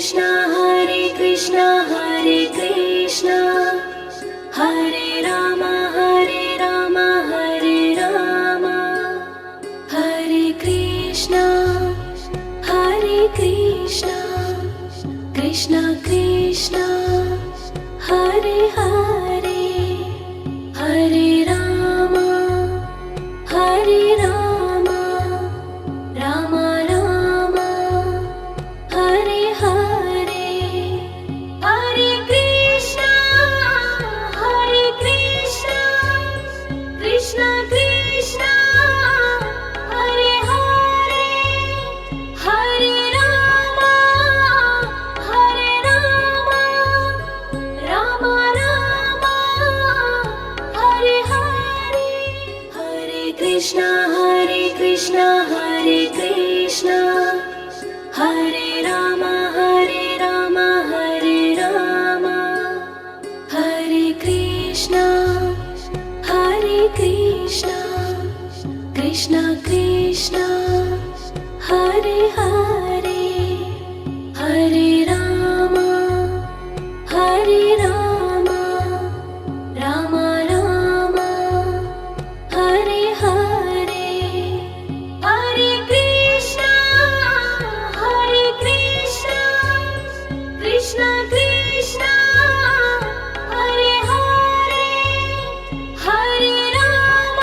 Krishna Hare Krishna Hare Ram Hare Ram Hare Krishna Krishna Krishna Hare Hare Hare Ram Ram Ram Hare Hare Hare Krishna Krishna Krishna Hare Hare Hare Ram Ram Ram Hare Hare Hare Krishna Hare Krishna Hare Ram Hare Ram Hare Krishna Krishna Krishna Hare Hare Hare Ram Ram Ram Hare Hare Hare Krishna Krishna Krishna Hare Hare Hare Ram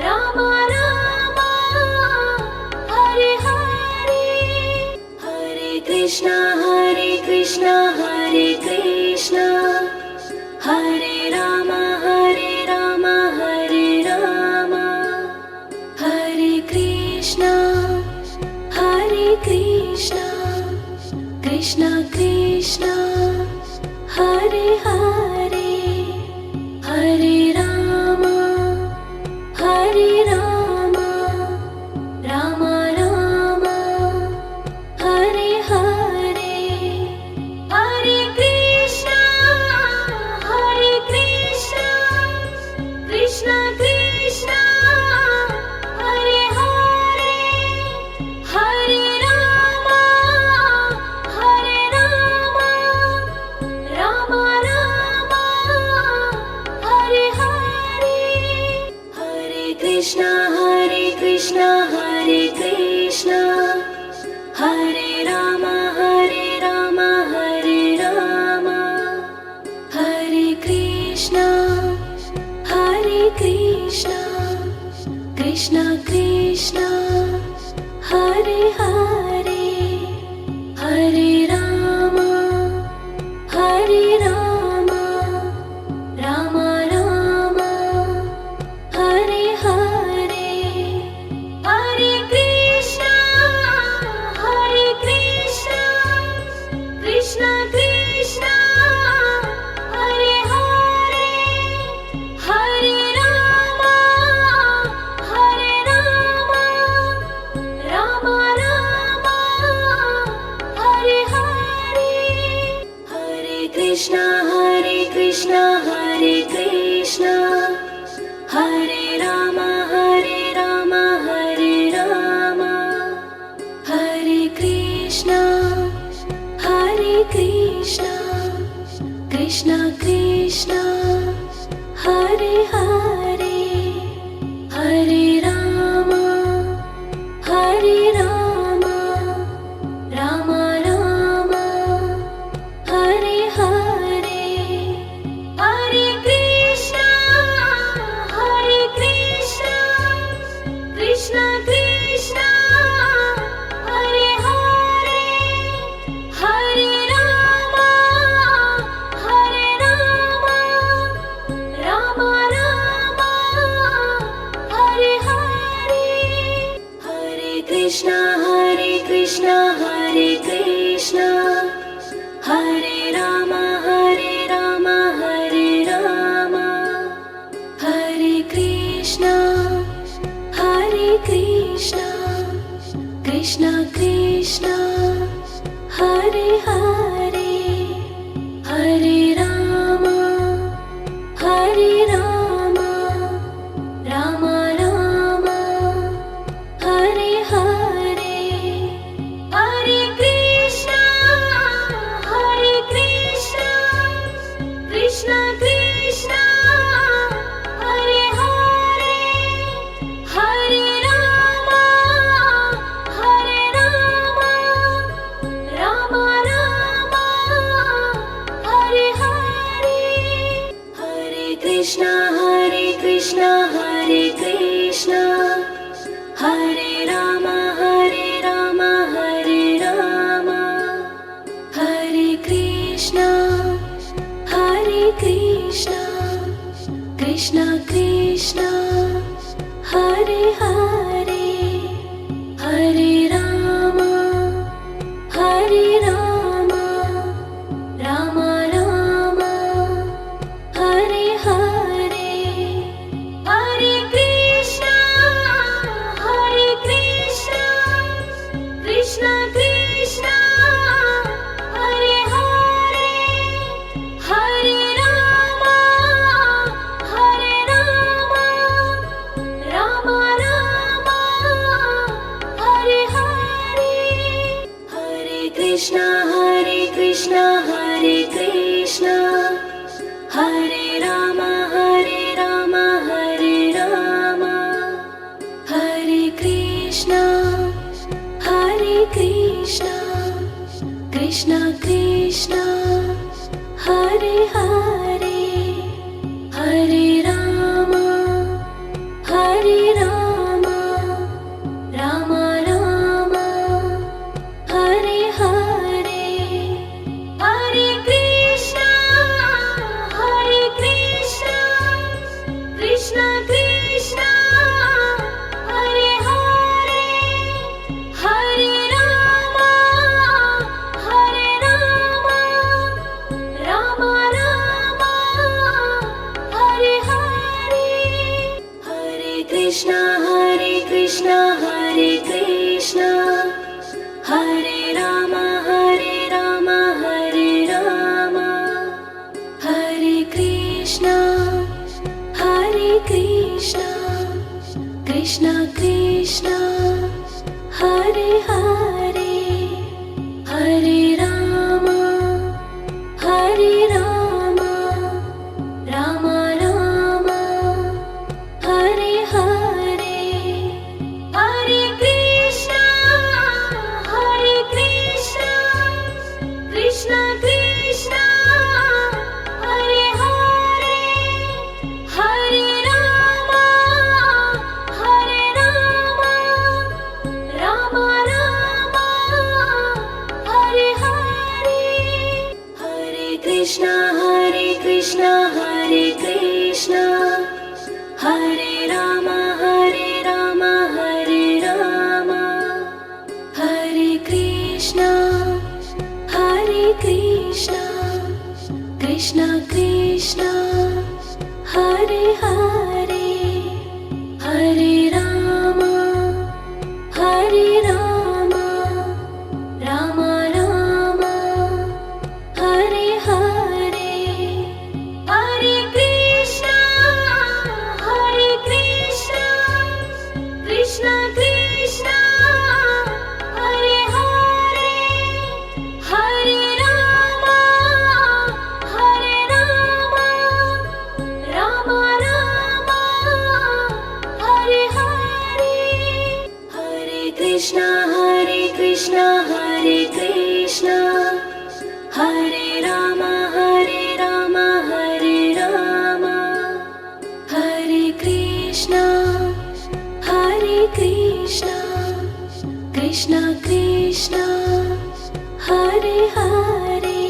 Ram Ram Hare Hare Hare Krishna Hare Ram Hare Krishna Krishna Krishna Hare Hare Hare Ram Ram Ram Hare Hare Hare Krishna Krishna Krishna Hare Hare Hare Ram Ram Ram Hare Hare Hare Krishna Hare Ram Hare Krishna Krishna Krishna Hare Hare Hare Ram Ram Ram Hare Hare Hare Krishna Krishna Krishna Hare Hare Hare Ram Ram Ram Hare Hare Hare Krishna Hare Ram Hare Krishna Krishna Krishna Hare Hare Hare Ram Ram Ram Hare Hare Hare Krishna Krishna Krishna Hare Hare Hare Ram Ram Ram Hare Hare Hare Krishna Hare Ram Hare Krishna Krishna Krishna Hare Hare Hare Ram Ram Ram Hare Hare Rama, Hare Rama, Hare Krishna, Krishna Krishna, Hare Hare, Hare Rama, Rama Rama, Hare Hare, Hare Krishna, Krishna Krishna, Hare Hare, Hare Rama, Rama Rama, Hare Hare, Hare Krishna, Hare Krishna, Hare Rama, Hare Rama, Hare Krishna, Krishna Krishna, Hare Hare, Hare Rama, Rama Rama, Hare Hare, Hare Krishna, Krishna Krishna, Hare Hare, Hare Rama, Rama Rama, Hare Hare, Hare Krishna, Hare Krishna, Hare Rama, Hare Rama, Hare Krishna, Krishna Krishna, Hare Hare, Hare Rama, Rama Rama, Hare Hare, Hare Krishna, Krishna Krishna, Hare Hare, Hare Rama, Rama Rama, Hare Hare, Hare Krishna, Hare Krishna, Hare Rama, Hare Rama, Hare Krishna, Krishna Krishna, Hare Hare, Hare Rama, Rama Rama, Hare Hare, Hare Krishna, Krishna Krishna, Hare Hare, Hare Rama, Rama Rama, Hare Hare, Hare Krishna, Hare Krishna, Hare Rama, Hare Rama, Hare Krishna, Krishna Krishna, Hare Hare,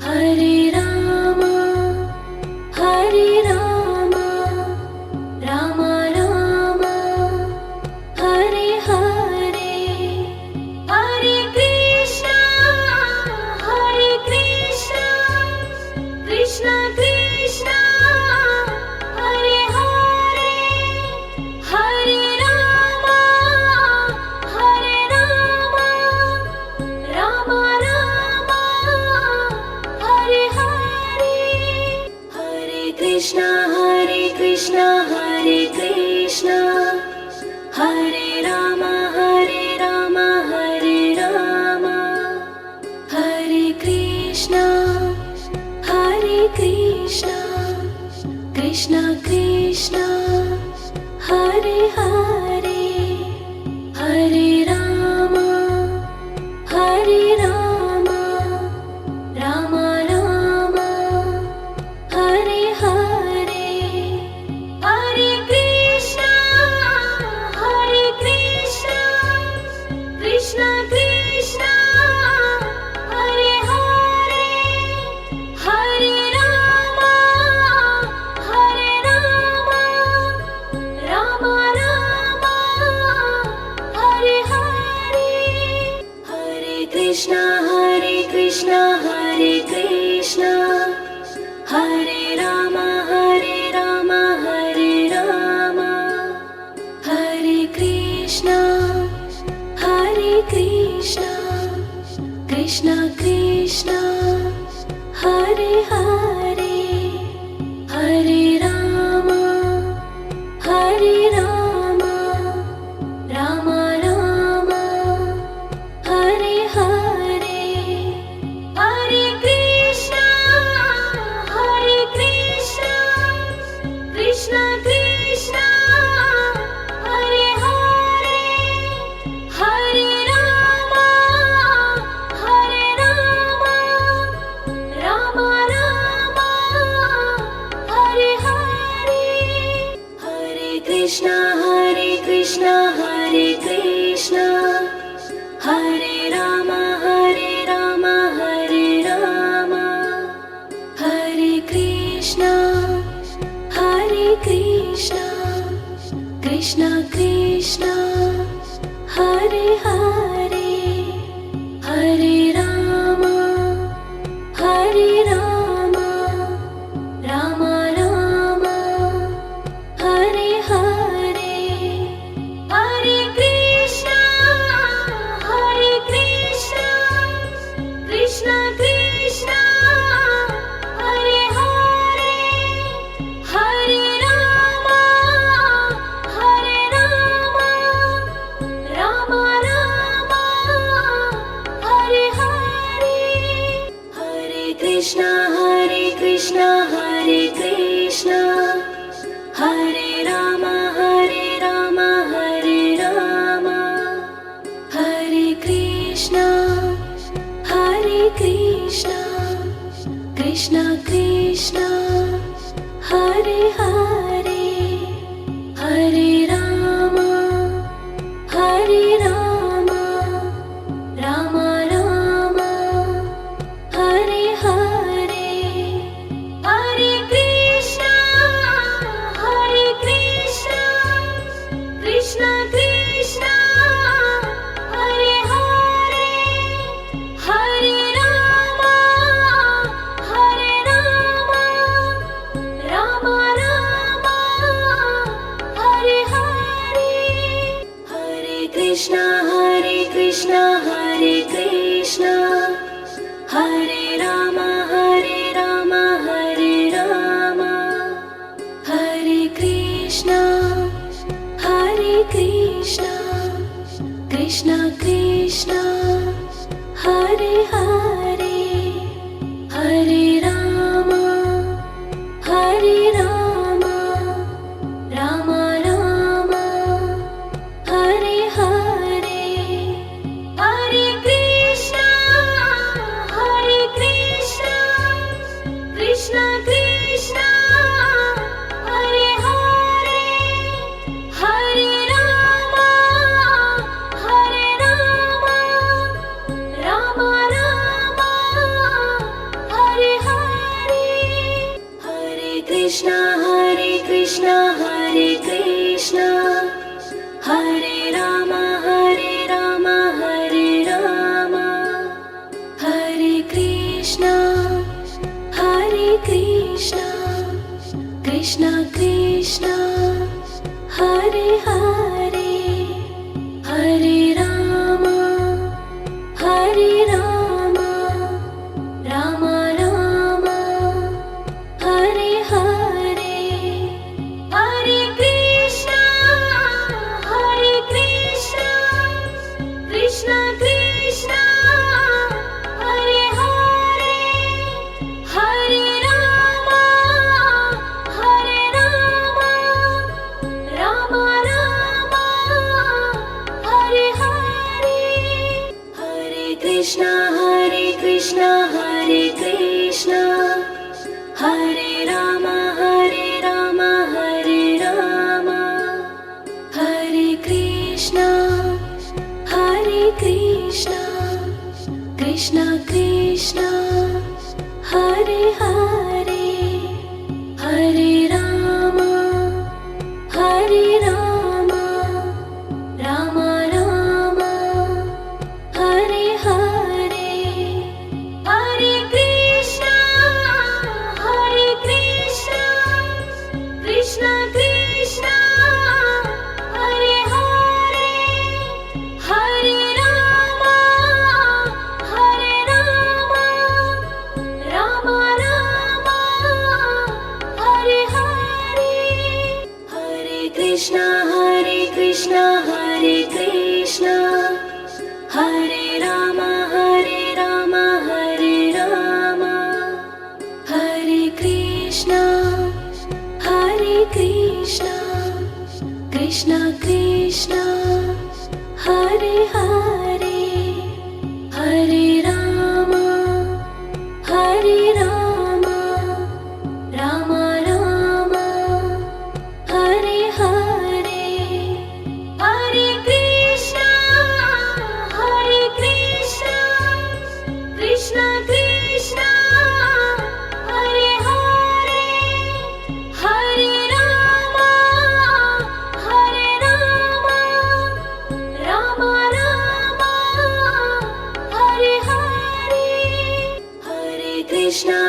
Hare Rama, Rama Rama, Hare Hare, Hare Krishna, Krishna Krishna, Hare Hare, Hare Rama, Rama Rama, Hare Hare. Krishna Hare Krishna Hare Rama Hare Rama Hare Krishna Krishna Krishna Hare Hare Hare Rama Rama Rama Hare Hare Hare Krishna Krishna Krishna Hare Hare Hare Rama Rama Rama Hare Hare Hare Krishna Hare Krishna Hare Rama Hare Rama Hare Krishna Krishna Krishna Hare Hare Hare Rama Rama Rama Hare Hare Hare Krishna Krishna Krishna Hare Hare Hare Rama Rama Rama Hare Hare Hare Krishna Hare Rama Hare Rama Hare Krishna Krishna Krishna Hare Hare Hare Rama Rama Rama Hare Hare Hare Krishna Krishna Krishna Hare Hare Hare Rama Rama Rama Hare Hare Hare Krishna Hare Krishna Hare Rama Hare Rama Hare Krishna Krishna Krishna Hare Hare Hare Rama Rama Rama Hare Hare Hare Krishna Krishna Krishna Hare Hare Hare Rama Rama Rama Hare Hare Hare Krishna Hare Rama Hare Rama Hare Krishna Krishna Krishna Hare Hare Hare Rama Rama Rama Hare Hare Hare Krishna Krishna Krishna Hare Hare Hare Rama Rama Rama Hare Hare Hare Krishna Hare Krishna Hare Rama Hare Rama Hare Krishna Krishna Krishna Hare Hare Hare Rama Rama Rama Hare Hare Krishna Krishna Hare Hare Hare Rama Hare Rama Rama Rama Hare Hare Hare Krishna Krishna Krishna Hare Hare Hare Rama Rama Rama Hare Hare Hare Krishna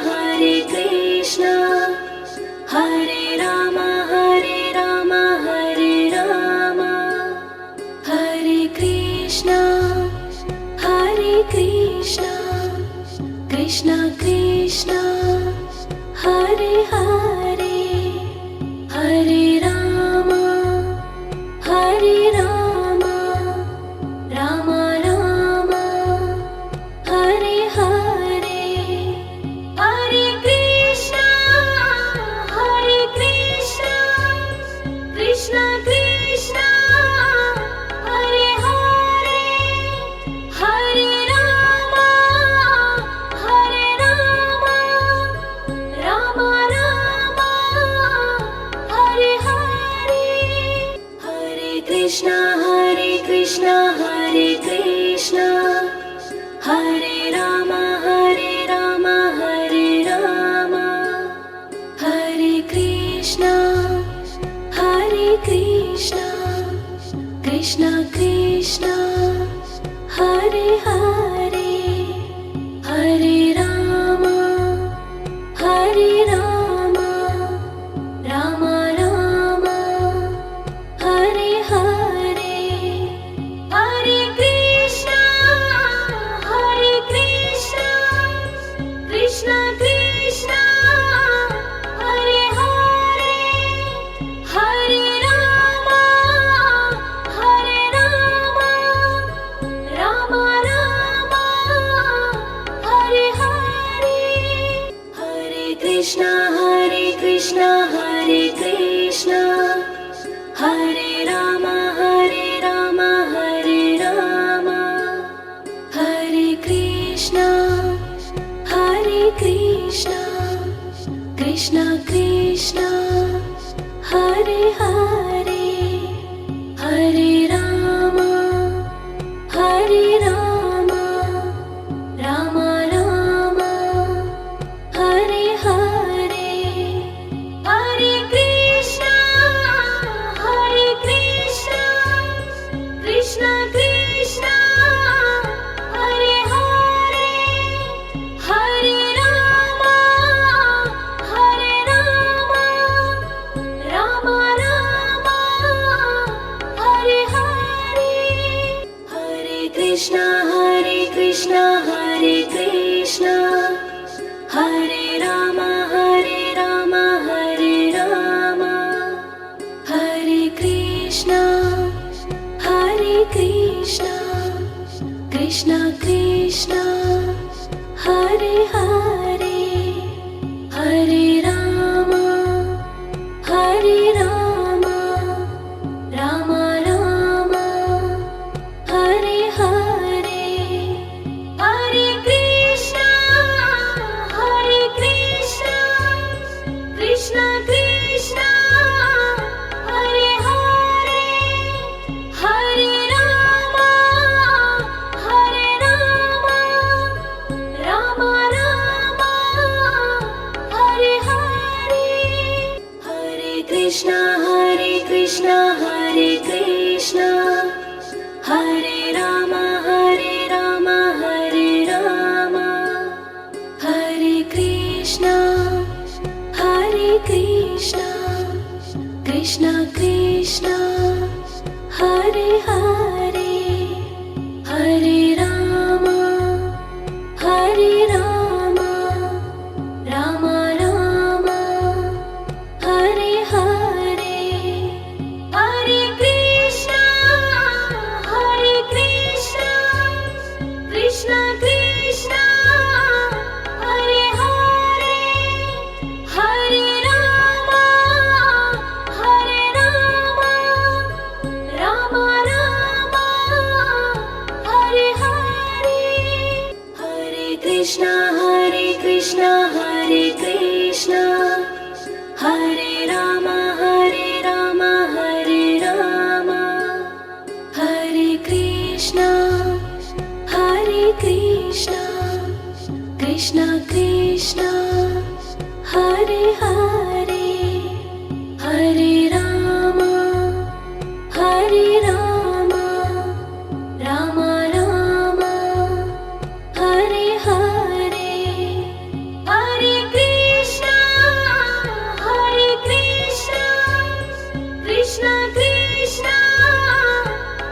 Hare Krishna Hare Rama Hare Rama Hare Krishna Krishna Krishna Hare Hare Hare Rama Rama Rama Hare Hare Hare Krishna Krishna Krishna Hare Hare Hare Rama Rama Rama Hare Hare Hare Krishna Hare Krishna Hare Rama Hare Rama Hare Krishna Krishna Krishna Hare Hare Hare Rama Rama Rama Hare Hare Hare Krishna Krishna Krishna Hare Hare Hare Rama Rama Rama Hare Hare Hare Krishna Hare Rama Hare Rama Hare Krishna Krishna Krishna Hare Hare Hare Rama Rama Rama Hare Hare Hare Krishna Krishna Krishna Hare Hare Hare Rama Rama Rama Hare Hare Hare Krishna Hare Rama Hare Rama Hare Krishna Krishna Krishna Hare Hare Hare Rama Rama Rama Hare Hare Hare Krishna Krishna Krishna Hare Hare Hare Rama Rama Rama Hare Hare Hare Krishna Hare Krishna Hare Rama Hare Rama Hare Krishna Krishna Krishna Hare Hare Hare Rama Rama Rama Hare Hare Hare Krishna Krishna Krishna Hare Hare Hare Rama Krishna Hare Krishna Hare Rama Hare Rama Hare Krishna Krishna Krishna Hare Hare Hare Rama Rama Rama Hare Hare Hare Krishna Krishna Krishna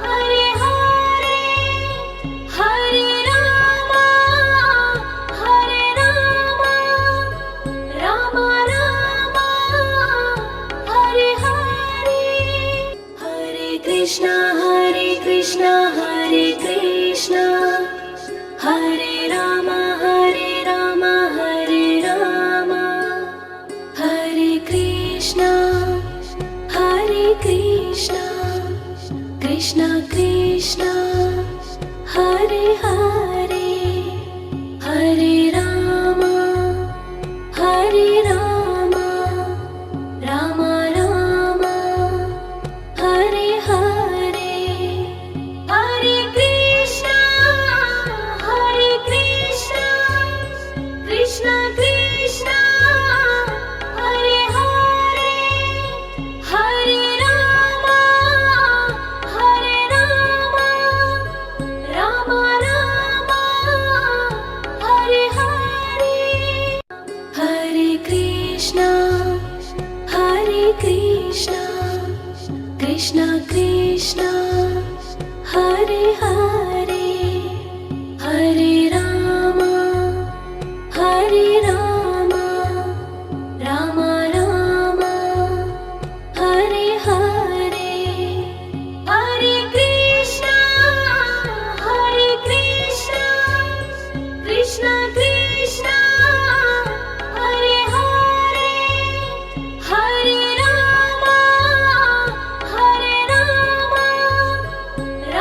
Hare Hare Hare Rama Rama Rama Hare Hare Hare Krishna Hare Krishna Hare Rama Hare Rama Hare Krishna Krishna Krishna Hare Hare Hare Rama Rama Rama Hare Hare Hare Krishna Krishna Krishna Hare Hare Hare Rama Rama Rama Hare Hare Hare Krishna Krishna Krishna Hare Hare Hare Rama Rama Rama Hare Hare Hare Krishna Krishna Krishna Hare Hare Hare Rama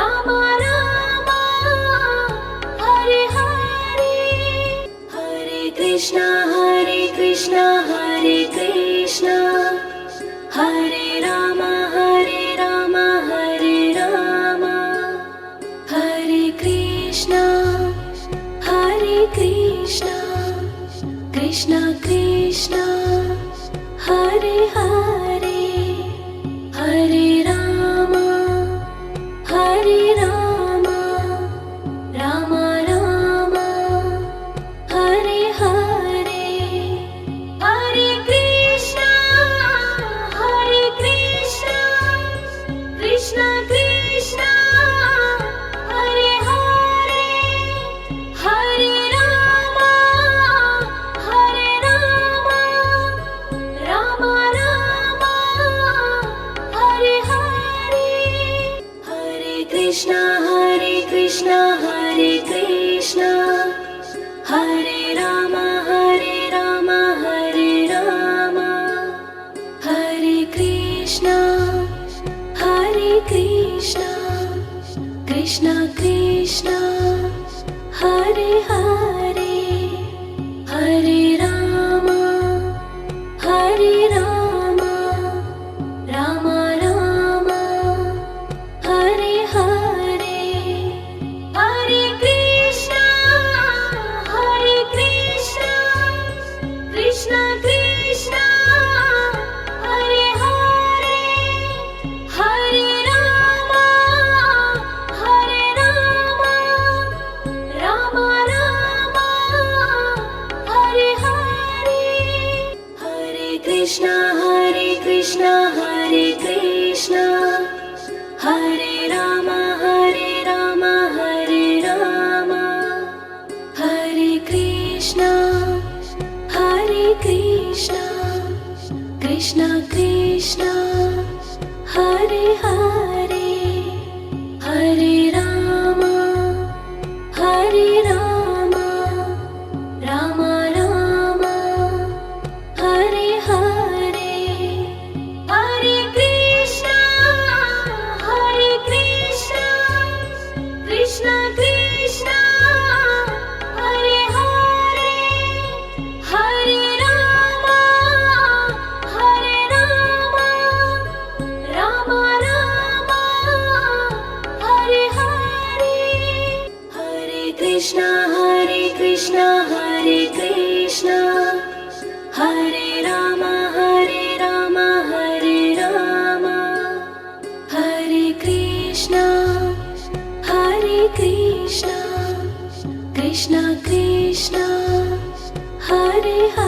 Rama Rama Hare Hare Hare Krishna Hare Rama Hare Rama Hare Krishna Krishna Krishna Hare Hare Hare Rama Rama Rama Hare Hare Hare Krishna Krishna Krishna Hare Hare Hare Rama Rama Rama Hare Hare Hare Krishna Hare Rama Hare Rama Hare Krishna Krishna Krishna Hare Hare Hare Rama Rama Rama Hare Hare Hare Krishna Krishna Krishna Hare Hare Hare Rama Rama Rama Krishna Hare Krishna Hare Rama Hare Rama Hare Krishna Krishna Krishna Hare Hare